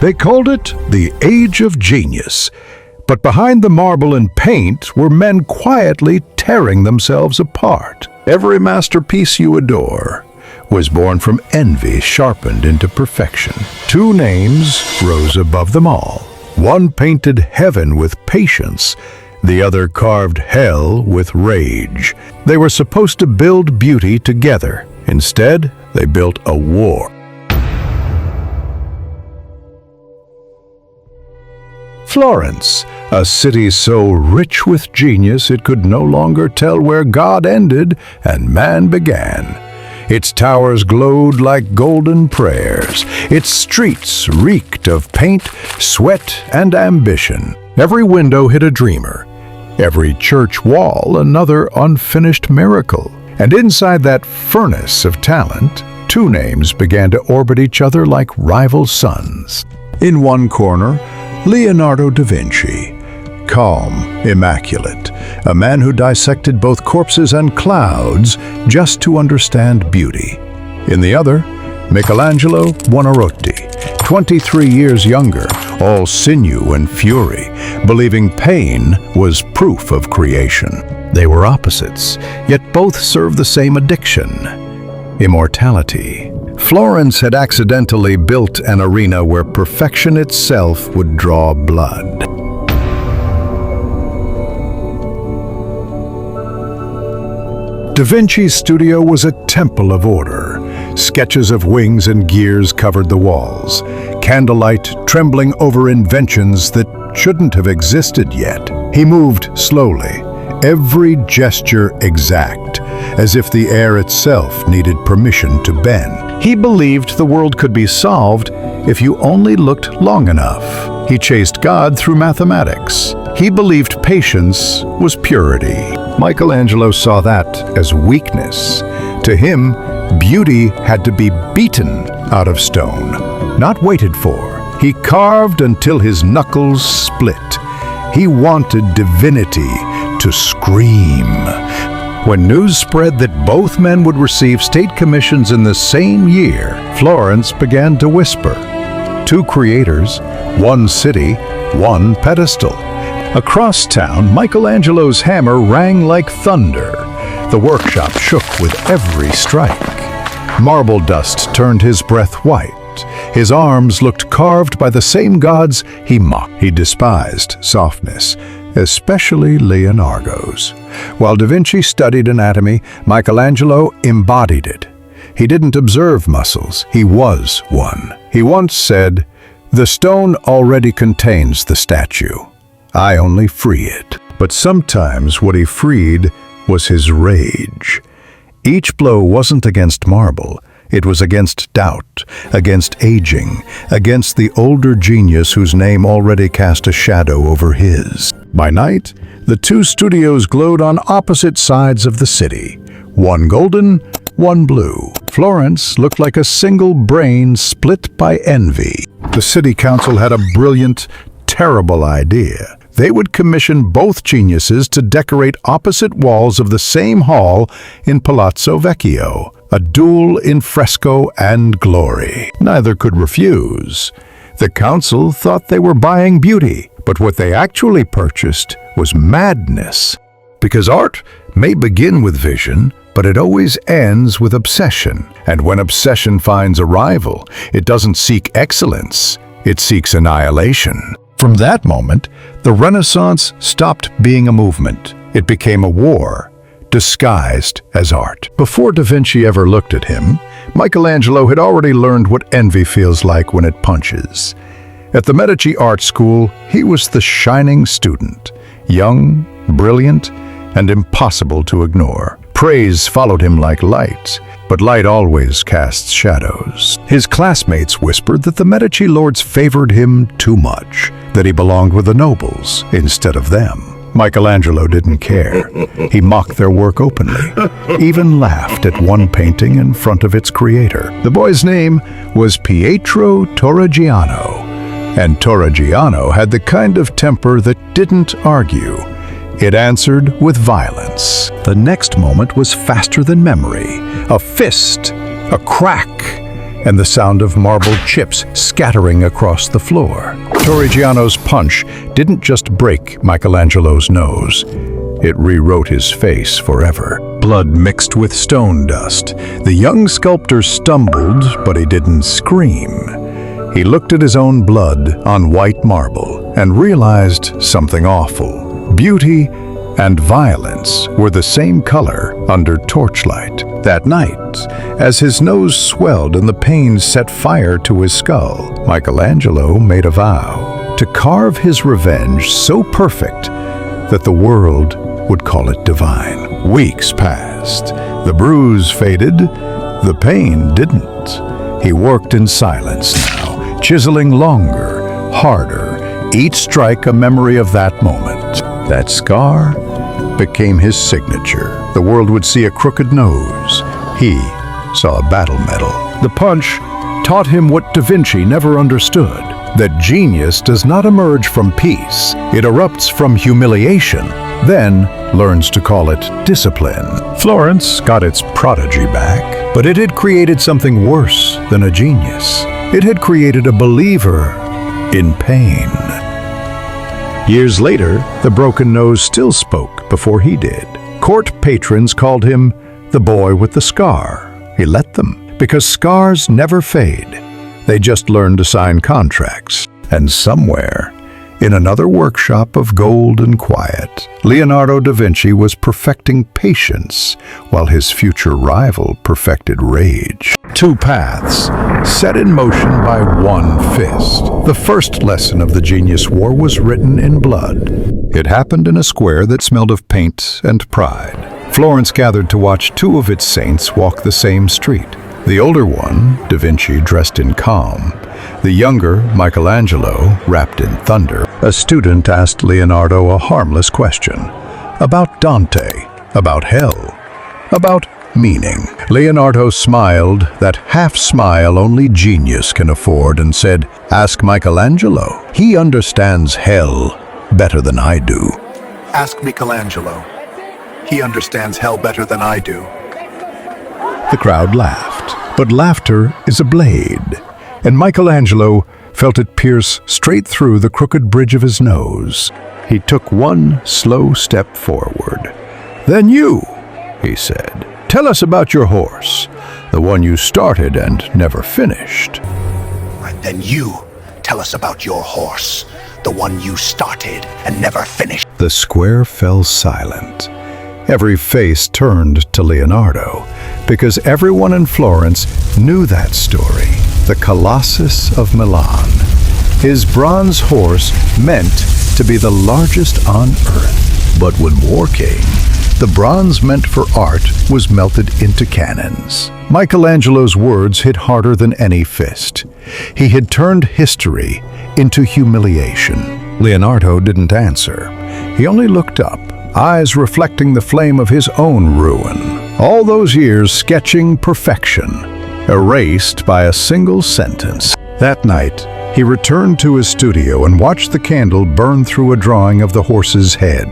They called it the Age of Genius. But behind the marble and paint were men quietly tearing themselves apart. Every masterpiece you adore was born from envy sharpened into perfection. Two names rose above them all. One painted heaven with patience, the other carved hell with rage. They were supposed to build beauty together. Instead, they built a war. Florence, a city so rich with genius it could no longer tell where God ended and man began. Its towers glowed like golden prayers. Its streets reeked of paint, sweat, and ambition. Every window hid a dreamer. Every church wall another unfinished miracle. And inside that furnace of talent, two names began to orbit each other like rival suns. In one corner, Leonardo da Vinci, calm, immaculate, a man who dissected both corpses and clouds just to understand beauty. In the other, Michelangelo Buonarroti, 23 years younger, all sinew and fury, believing pain was proof of creation. They were opposites, yet both served the same addiction: immortality. Florence had accidentally built an arena where perfection itself would draw blood. Da Vinci's studio was a temple of order. Sketches of wings and gears covered the walls, candlelight trembling over inventions that shouldn't have existed yet. He moved slowly, every gesture exact, as if the air itself needed permission to bend. He believed the world could be solved if you only looked long enough. He chased God through mathematics. He believed patience was purity. Michelangelo saw that as weakness. To him, beauty had to be beaten out of stone, not waited for. He carved until his knuckles split. He wanted divinity to scream. When news spread that both men would receive state commissions in the same year, Florence began to whisper. Two creators, one city, one pedestal. Across town, Michelangelo's hammer rang like thunder. The workshop shook with every strike. Marble dust turned his breath white. His arms looked carved by the same gods he mocked. He despised softness, especially Leonardo's. While Da Vinci studied anatomy, Michelangelo embodied it. He didn't observe muscles, he was one. He once said, "The stone already contains the statue. I only free it." But sometimes what he freed was his rage. Each blow wasn't against marble. It was against doubt, against aging, against the older genius whose name already cast a shadow over his. By night, the two studios glowed on opposite sides of the city. One golden, one blue. Florence looked like a single brain split by envy. The city council had a brilliant, terrible idea. They would commission both geniuses to decorate opposite walls of the same hall in Palazzo Vecchio, a duel in fresco and glory. Neither could refuse. The council thought they were buying beauty, but what they actually purchased was madness. Because art may begin with vision, but it always ends with obsession. And when obsession finds a rival, it doesn't seek excellence, it seeks annihilation. From that moment, the Renaissance stopped being a movement. It became a war, disguised as art. Before Da Vinci ever looked at him, Michelangelo had already learned what envy feels like when it punches. At the Medici Art School, he was the shining student, young, brilliant, and impossible to ignore. Praise followed him like light, but light always casts shadows. His classmates whispered that the Medici lords favored him too much, that he belonged with the nobles instead of them. Michelangelo didn't care. He mocked their work openly, even laughed at one painting in front of its creator. The boy's name was Pietro Torrigiano, and Torrigiano had the kind of temper that didn't argue. It answered with violence. The next moment was faster than memory. A fist, a crack, and the sound of marble chips scattering across the floor. Torrigiano's punch didn't just break Michelangelo's nose. It rewrote his face forever. Blood mixed with stone dust. The young sculptor stumbled, but he didn't scream. He looked at his own blood on white marble and realized something awful. Beauty and violence were the same color under torchlight. That night, as his nose swelled and the pain set fire to his skull, Michelangelo made a vow to carve his revenge so perfect that the world would call it divine. Weeks passed. The bruise faded. The pain didn't. He worked in silence now, chiseling longer, harder, each strike a memory of that moment. That scar became his signature. The world would see a crooked nose. He saw a battle medal. The punch taught him what Da Vinci never understood, that genius does not emerge from peace. It erupts from humiliation, then learns to call it discipline. Florence got its prodigy back, but it had created something worse than a genius. It had created a believer in pain. Years later, the broken nose still spoke before he did. Court patrons called him the boy with the scar. He let them, because scars never fade. They just learn to sign contracts. And somewhere, in another workshop of gold and quiet, Leonardo da Vinci was perfecting patience while his future rival perfected rage. Two paths, set in motion by one fist. The first lesson of the Genius War was written in blood. It happened in a square that smelled of paint and pride. Florence gathered to watch two of its saints walk the same street. The older one, Da Vinci, dressed in calm. The younger, Michelangelo, wrapped in thunder. A student asked Leonardo a harmless question. About Dante, about hell, about meaning. Leonardo smiled, that half smile only genius can afford, and said, "Ask Michelangelo. He understands hell better than I do." Ask Michelangelo. He understands hell better than I do. The crowd laughed, but laughter is a blade, and Michelangelo felt it pierce straight through the crooked bridge of his nose. He took one slow step forward. "Then you," he said, "tell us about your horse, the one you started and never finished." Then you tell us about your horse, the one you started and never finished. The square fell silent. Every face turned to Leonardo, because everyone in Florence knew that story, the Colossus of Milan. His bronze horse meant to be the largest on earth. But when war came, the bronze meant for art was melted into cannons. Michelangelo's words hit harder than any fist. He had turned history into humiliation. Leonardo didn't answer. He only looked up, eyes reflecting the flame of his own ruin. All those years sketching perfection, erased by a single sentence. That night, he returned to his studio and watched the candle burn through a drawing of the horse's head.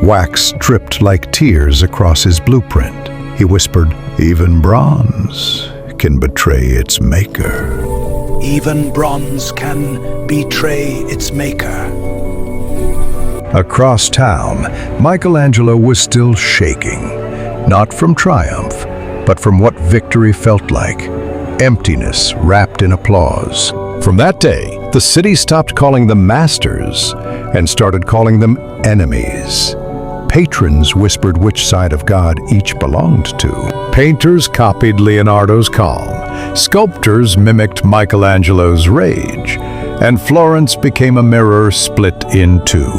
Wax dripped like tears across his blueprint. He whispered, "Even bronze can betray its maker." Even bronze can betray its maker. Across town, Michelangelo was still shaking, not from triumph, but from what victory felt like, emptiness wrapped in applause. From that day, the city stopped calling them masters and started calling them enemies. Patrons whispered which side of God each belonged to. Painters copied Leonardo's calm, sculptors mimicked Michelangelo's rage, and Florence became a mirror split in two.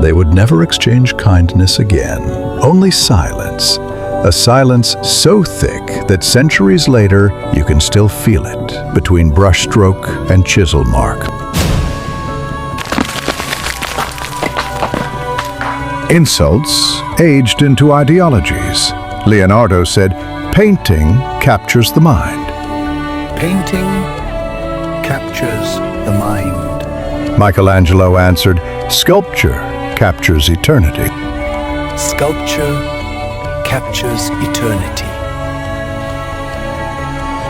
They would never exchange kindness again, only silence. A silence so thick that centuries later you can still feel it between brushstroke and chisel mark. Insults aged into ideologies. Leonardo said, "Painting captures the mind." Painting captures the mind. Michelangelo answered, "Sculpture captures eternity." Sculpture captures eternity.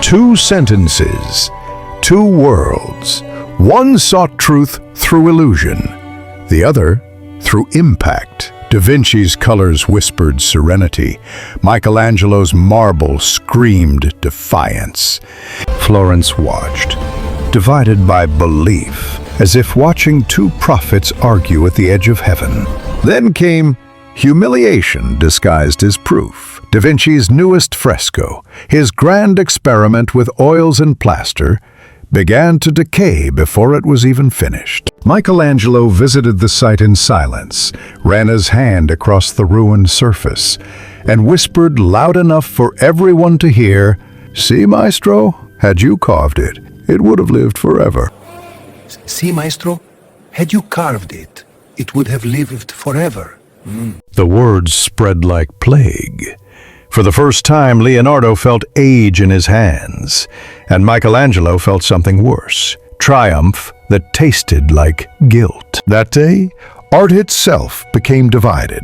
Two sentences, two worlds. One sought truth through illusion, the other through impact. Da Vinci's colors whispered serenity. Michelangelo's marble screamed defiance. Florence watched, divided by belief, as if watching two prophets argue at the edge of heaven. Then came humiliation disguised as proof. Da Vinci's newest fresco, his grand experiment with oils and plaster, began to decay before it was even finished. Michelangelo visited the site in silence, ran his hand across the ruined surface, and whispered loud enough for everyone to hear, "See, Maestro, had you carved it, it would have lived forever." See, Maestro? Had you carved it, it would have lived forever. The words spread like plague. For the first time, Leonardo felt age in his hands, and Michelangelo felt something worse, triumph that tasted like guilt. That day, art itself became divided.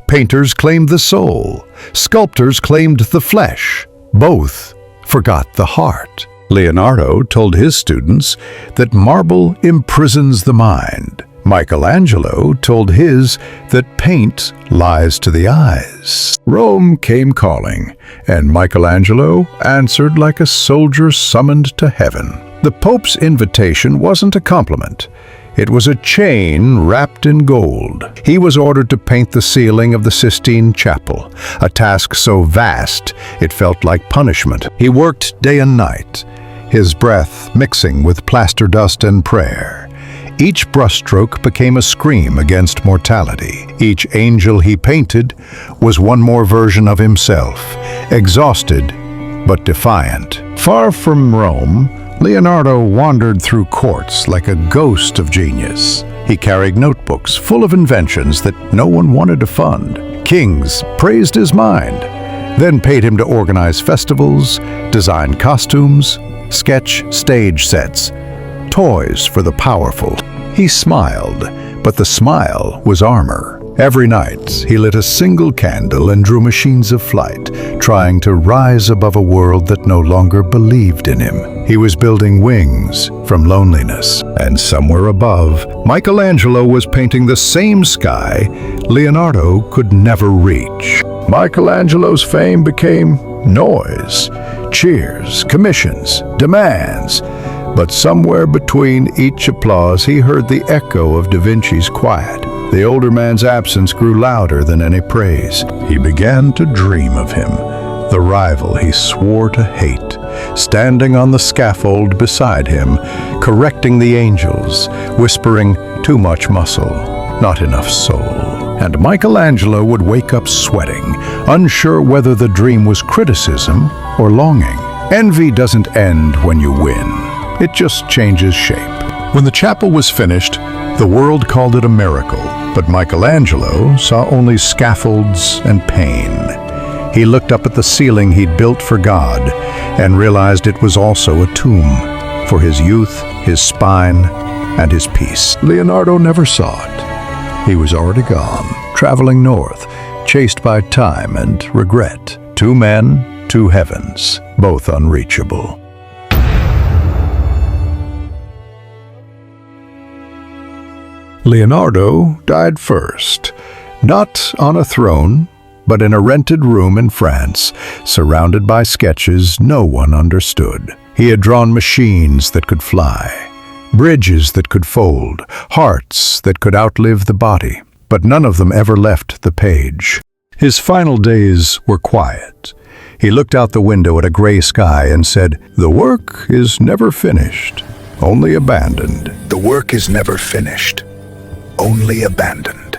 Painters claimed the soul, sculptors claimed the flesh. Both forgot the heart. Leonardo told his students that marble imprisons the mind. Michelangelo told his that paint lies to the eyes. Rome came calling, and Michelangelo answered like a soldier summoned to heaven. The Pope's invitation wasn't a compliment. It was a chain wrapped in gold. He was ordered to paint the ceiling of the Sistine chapel, a task so vast it felt like punishment. He worked day and night, his breath mixing with plaster dust and prayer. Each brushstroke became a scream against mortality. Each angel he painted was one more version of himself, exhausted but defiant. Far from Rome, Leonardo wandered through courts like a ghost of genius. He carried notebooks full of inventions that no one wanted to fund. Kings praised his mind, then paid him to organize festivals, design costumes, sketch stage sets, toys for the powerful. He smiled, but the smile was armor. Every night, he lit a single candle and drew machines of flight, trying to rise above a world that no longer believed in him. He was building wings from loneliness, and somewhere above, Michelangelo was painting the same sky Leonardo could never reach. Michelangelo's fame became noise, cheers, commissions, demands. But somewhere between each applause, he heard the echo of Da Vinci's quiet. The older man's absence grew louder than any praise. He began to dream of him, the rival he swore to hate, standing on the scaffold beside him, correcting the angels, whispering, "Too much muscle, not enough soul." And Michelangelo would wake up sweating, unsure whether the dream was criticism or longing. Envy doesn't end when you win. It just changes shape. When the chapel was finished, the world called it a miracle, but Michelangelo saw only scaffolds and pain. He looked up at the ceiling he'd built for God and realized it was also a tomb for his youth, his spine, and his peace. Leonardo never saw it. He was already gone, traveling north, chased by time and regret. Two men, two heavens, both unreachable. Leonardo died first, not on a throne, but in a rented room in France, surrounded by sketches no one understood. He had drawn machines that could fly, bridges that could fold, hearts that could outlive the body, but none of them ever left the page. His final days were quiet. He looked out the window at a gray sky and said, "The work is never finished, only abandoned." The work is never finished, only abandoned.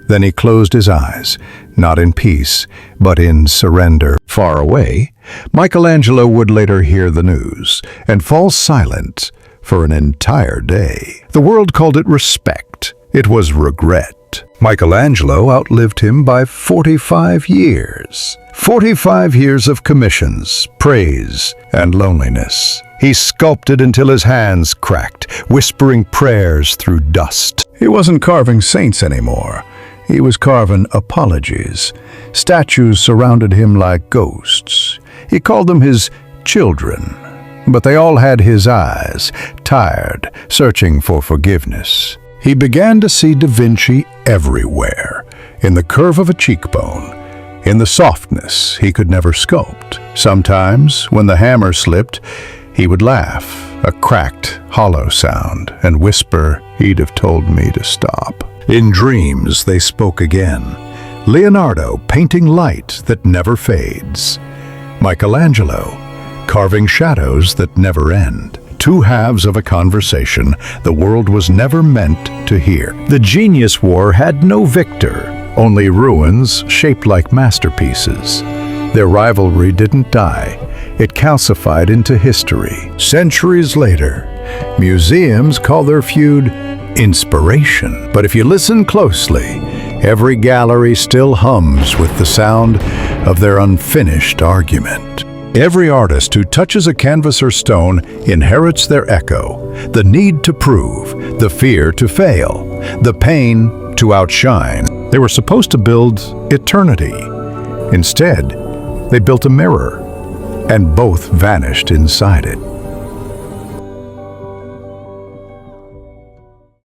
Then he closed his eyes, not in peace, but in surrender. Far away, Michelangelo would later hear the news and fall silent for an entire day. The world called it respect. It was regret. Michelangelo outlived him by 45 years. 45 years of commissions, praise, and loneliness. He sculpted until his hands cracked, whispering prayers through dust. He wasn't carving saints anymore. He was carving apologies. Statues surrounded him like ghosts. He called them his children. But they all had his eyes, tired, searching for forgiveness. He began to see Da Vinci everywhere, in the curve of a cheekbone, in the softness he could never sculpt. Sometimes, when the hammer slipped, he would laugh, a cracked, hollow sound, and whisper, "He'd have told me to stop." In dreams, they spoke again. Leonardo, painting light that never fades. Michelangelo, carving shadows that never end. Two halves of a conversation the world was never meant to hear. The Genius War had no victor, only ruins shaped like masterpieces. Their rivalry didn't die. It calcified into history. Centuries later, museums call their feud inspiration. But if you listen closely, every gallery still hums with the sound of their unfinished argument. Every artist who touches a canvas or stone inherits their echo, the need to prove, the fear to fail, the pain to outshine. They were supposed to build eternity. Instead, they built a mirror, and both vanished inside it.